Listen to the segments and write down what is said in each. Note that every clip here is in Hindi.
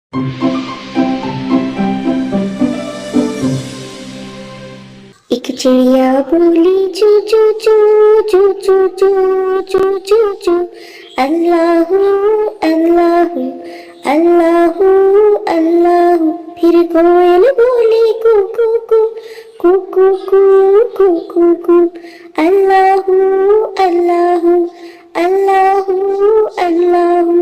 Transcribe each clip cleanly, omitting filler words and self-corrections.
एक चिड़िया बोली चू चू चू चू चू चू चू चू चू, अल्लाहू अल्लाहू अल्लाहू अल्लाहू। फिर कोयल बोली कू कू कू कू कू कू कू कू कू, अल्लाहू अल्लाहू अल्लाहू अल्लाहू।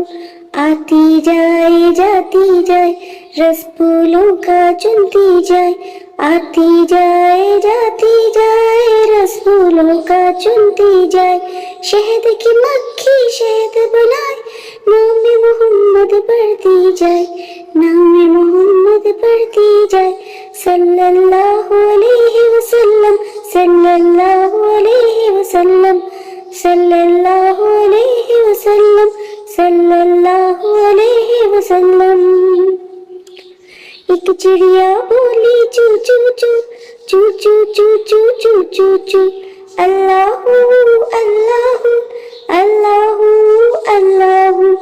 आती जाए जाती जाए रस फूलों का चुनती जाए, आती जाए जाती जाए रस फूलों का चुनती जाए। शहद की मक्खी शहद बनाए, नाम मोहम्मद पढ़ती जाए, नाम मोहम्मद पढ़ती जाए। सल्लल्लाहु अलैहि वसल्लम सल्लल्लाहु अलैहि वसल्लम सल्लल्लाहु अलैहि वसल्लम सल्लल्लाहु अलैहि वसल्लम। एक चिड़िया बोली चू चू चू चू चू चू चू चू चू चू, अल्लाहू अल्लाहू अल्लाहू अल्लाहू।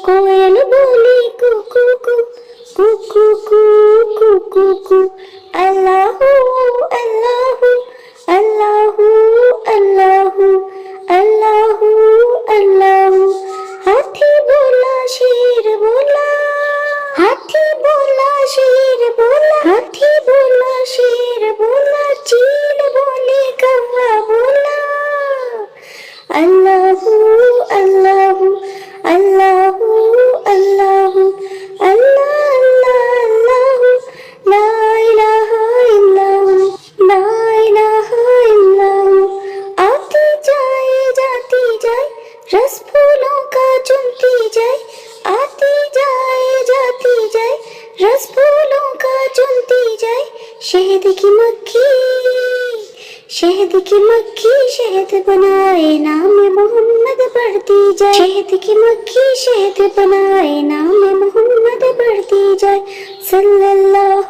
कोयल बोली कू कू कू कू कू कू कू कू कू, अल्लाहू अल्लाहू अल्लाहू अल्लाहू अल्लाहू अल्लाहू। हाथी बोला शेर बोला, हाथी बोला शेर बोला, हाथी बोला शेर बोला, चील बोली कौवा बोला। अल्लाहू अल्लाहू अल्लाहू अल्लाहू अल्लाह अल्लाह अल्लाहू, ला इलाहा इल्लल्लाहु ला इलाहा इल्लल्लाहु। आती जाए जाती जाए रस फूलों का चुनती जाए, आती जाए जाती जाए रस फूलों का चुनती जाए। शहद की मक्खी शहद की मक्खी शहद बनाए, नाम मोहम्मद पढ़ती जाए, शहद की मक्खी शहद बनाए, नाम मोहम्मद पढ़ती जाए। सल्लल्लाहु